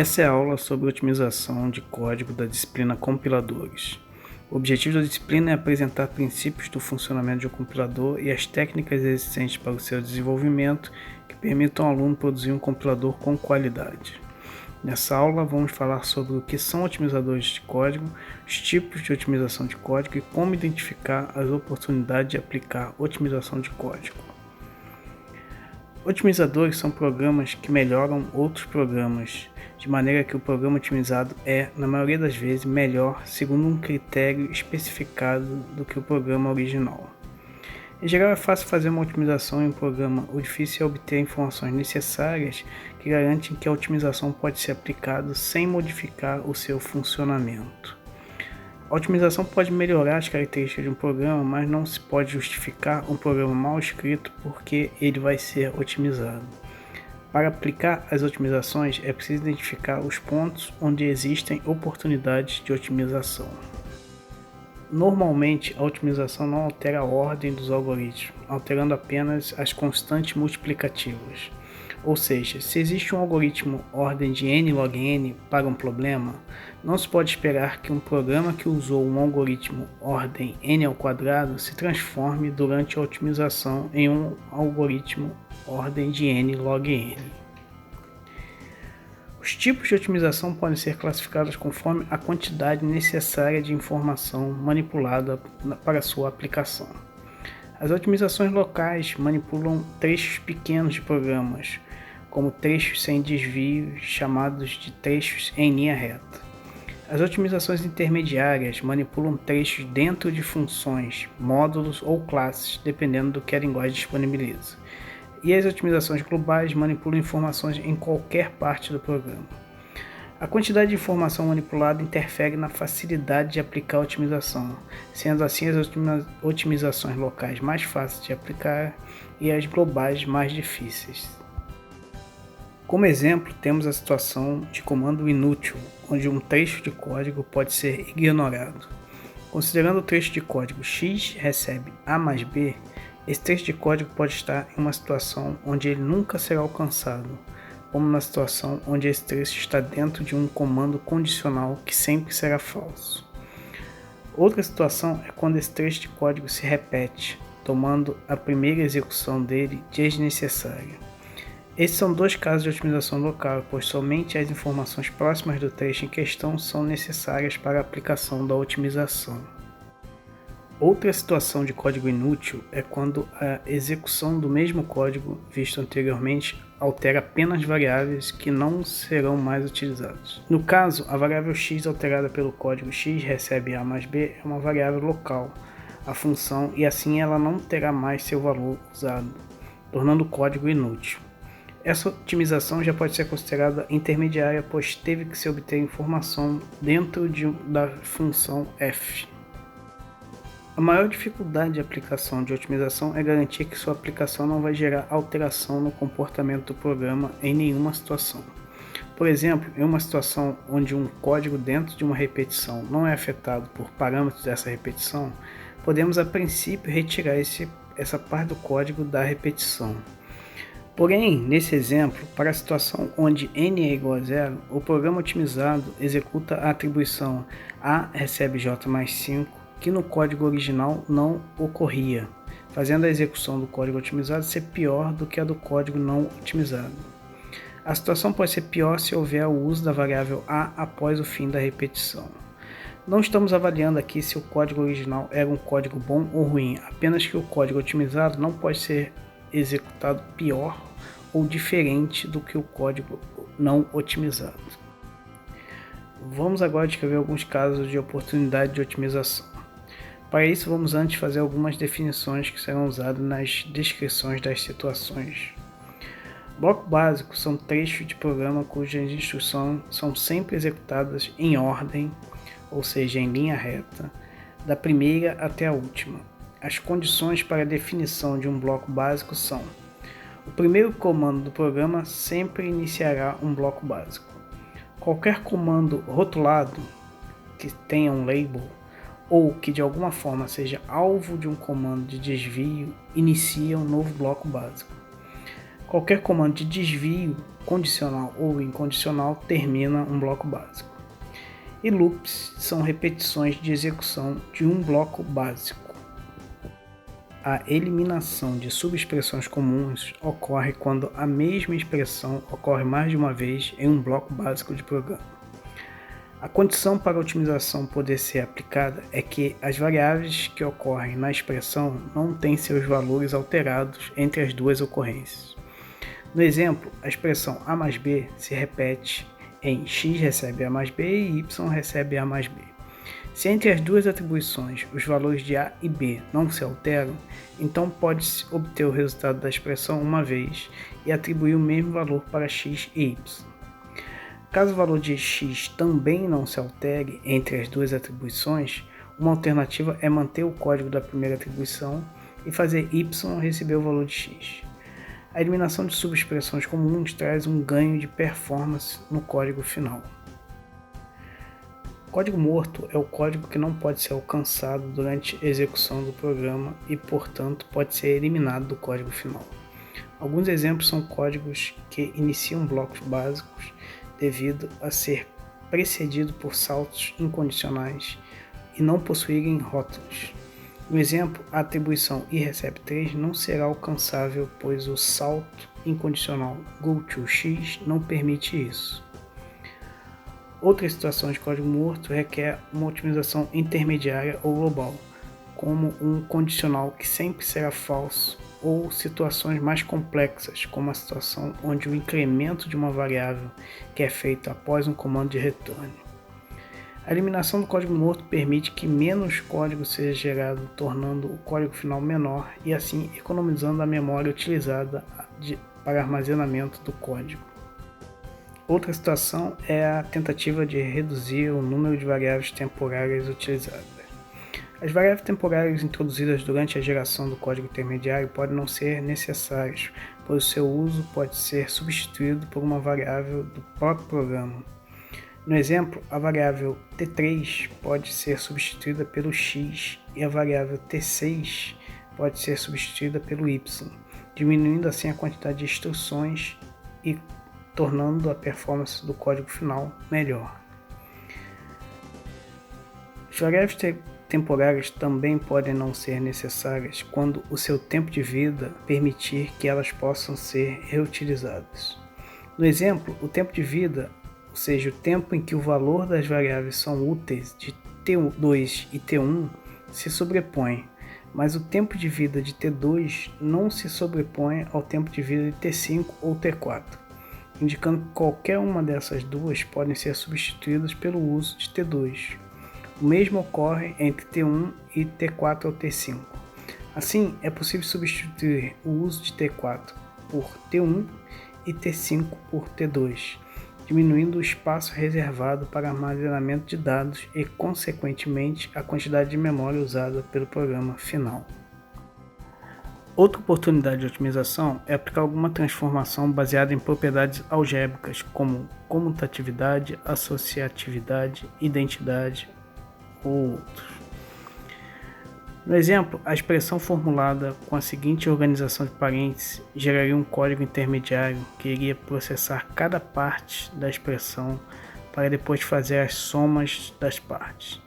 Essa é a aula sobre otimização de código da disciplina Compiladores. O objetivo da disciplina é apresentar princípios do funcionamento de um compilador e as técnicas existentes para o seu desenvolvimento que permitam ao aluno produzir um compilador com qualidade. Nessa aula vamos falar sobre o que são otimizadores de código, os tipos de otimização de código e como identificar as oportunidades de aplicar otimização de código. Otimizadores são programas que melhoram outros programas, de maneira que o programa otimizado é, na maioria das vezes, melhor segundo um critério especificado do que o programa original. Em geral, é fácil fazer uma otimização em um programa, o difícil é obter informações necessárias que garantem que a otimização pode ser aplicada sem modificar o seu funcionamento. A otimização pode melhorar as características de um programa, mas não se pode justificar um programa mal escrito porque ele vai ser otimizado. Para aplicar as otimizações, é preciso identificar os pontos onde existem oportunidades de otimização. Normalmente, a otimização não altera a ordem dos algoritmos, alterando apenas as constantes multiplicativas. Ou seja, se existe um algoritmo ordem de n log n para um problema, não se pode esperar que um programa que usou um algoritmo ordem n ao quadrado se transforme durante a otimização em um algoritmo ordem de n log n. Os tipos de otimização podem ser classificados conforme a quantidade necessária de informação manipulada para sua aplicação. As otimizações locais manipulam trechos pequenos de programas, como trechos sem desvio, chamados de trechos em linha reta. As otimizações intermediárias manipulam trechos dentro de funções, módulos ou classes, dependendo do que a linguagem disponibiliza. E as otimizações globais manipulam informações em qualquer parte do programa. A quantidade de informação manipulada interfere na facilidade de aplicar a otimização, sendo assim as otimizações locais mais fáceis de aplicar e as globais mais difíceis. Como exemplo, temos a situação de comando inútil, onde um trecho de código pode ser ignorado. Considerando o trecho de código x recebe a mais b, esse trecho de código pode estar em uma situação onde ele nunca será alcançado, como na situação onde esse trecho está dentro de um comando condicional que sempre será falso. Outra situação é quando esse trecho de código se repete, tomando a primeira execução dele desnecessária. Esses são dois casos de otimização local, pois somente as informações próximas do trecho em questão são necessárias para a aplicação da otimização. Outra situação de código inútil é quando a execução do mesmo código visto anteriormente altera apenas variáveis que não serão mais utilizadas. No caso, a variável x alterada pelo código x recebe a mais b é uma variável local, a função, e assim ela não terá mais seu valor usado, tornando o código inútil. Essa otimização já pode ser considerada intermediária, pois teve que se obter informação dentro da função f. A maior dificuldade de aplicação de otimização é garantir que sua aplicação não vai gerar alteração no comportamento do programa em nenhuma situação. Por exemplo, em uma situação onde um código dentro de uma repetição não é afetado por parâmetros dessa repetição, podemos a princípio retirar essa parte do código da repetição. Porém, nesse exemplo, para a situação onde n é igual a zero, o programa otimizado executa a atribuição a recebe j mais 5, que no código original não ocorria, fazendo a execução do código otimizado ser pior do que a do código não otimizado. A situação pode ser pior se houver o uso da variável a após o fim da repetição. Não estamos avaliando aqui se o código original era um código bom ou ruim, apenas que o código otimizado não pode ser executado pior ou diferente do que o código não otimizado. Vamos agora descrever alguns casos de oportunidade de otimização. Para isso, vamos antes fazer algumas definições que serão usadas nas descrições das situações. Bloco básico são trechos de programa cujas instruções são sempre executadas em ordem, ou seja, em linha reta, da primeira até a última. As condições para a definição de um bloco básico são: o primeiro comando do programa sempre iniciará um bloco básico. Qualquer comando rotulado que tenha um label ou que de alguma forma seja alvo de um comando de desvio inicia um novo bloco básico. Qualquer comando de desvio, condicional ou incondicional, termina um bloco básico. E loops são repetições de execução de um bloco básico. A eliminação de subexpressões comuns ocorre quando a mesma expressão ocorre mais de uma vez em um bloco básico de programa. A condição para a otimização poder ser aplicada é que as variáveis que ocorrem na expressão não têm seus valores alterados entre as duas ocorrências. No exemplo, a expressão A mais B se repete em x recebe A mais B e y recebe A mais B. Se entre as duas atribuições os valores de A e B não se alteram, então pode-se obter o resultado da expressão uma vez e atribuir o mesmo valor para x e y. Caso o valor de x também não se altere entre as duas atribuições, uma alternativa é manter o código da primeira atribuição e fazer y receber o valor de x. A eliminação de subexpressões comuns traz um ganho de performance no código final. Código morto é o código que não pode ser alcançado durante a execução do programa e, portanto, pode ser eliminado do código final. Alguns exemplos são códigos que iniciam blocos básicos devido a ser precedido por saltos incondicionais e não possuírem rótulos. No exemplo, a atribuição i recebe 3 não será alcançável, pois o salto incondicional goToX não permite isso. Outra situação de código morto requer uma otimização intermediária ou global, como um condicional que sempre será falso, ou situações mais complexas, como a situação onde o incremento de uma variável que é feito após um comando de return. A eliminação do código morto permite que menos código seja gerado, tornando o código final menor e assim economizando a memória utilizada para armazenamento do código. Outra situação é a tentativa de reduzir o número de variáveis temporárias utilizadas. As variáveis temporárias introduzidas durante a geração do código intermediário podem não ser necessárias, pois o seu uso pode ser substituído por uma variável do próprio programa. No exemplo, a variável t3 pode ser substituída pelo x e a variável t6 pode ser substituída pelo y, diminuindo assim a quantidade de instruções e tornando a performance do código final melhor. As variáveis temporárias também podem não ser necessárias quando o seu tempo de vida permitir que elas possam ser reutilizadas. No exemplo, o tempo de vida, ou seja, o tempo em que o valor das variáveis são úteis de T2 e T1, se sobrepõe, mas o tempo de vida de T2 não se sobrepõe ao tempo de vida de T5 ou T4, indicando que qualquer uma dessas duas podem ser substituídas pelo uso de T2. O mesmo ocorre entre T1 e T4 ou T5. Assim, é possível substituir o uso de T4 por T1 e T5 por T2, diminuindo o espaço reservado para armazenamento de dados e, consequentemente, a quantidade de memória usada pelo programa final. Outra oportunidade de otimização é aplicar alguma transformação baseada em propriedades algébricas, como comutatividade, associatividade, identidade ou outros. No exemplo, a expressão formulada com a seguinte organização de parênteses geraria um código intermediário que iria processar cada parte da expressão para depois fazer as somas das partes.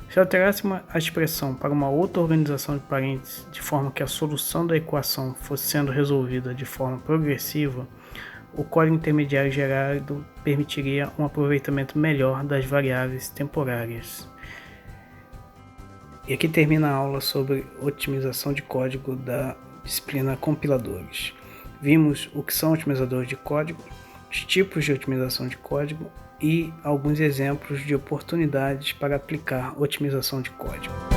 Se alterássemos a expressão para uma outra organização de parênteses de forma que a solução da equação fosse sendo resolvida de forma progressiva, o código intermediário gerado permitiria um aproveitamento melhor das variáveis temporárias. E aqui termina a aula sobre otimização de código da disciplina Compiladores. Vimos o que são otimizadores de código, os tipos de otimização de código e alguns exemplos de oportunidades para aplicar otimização de código.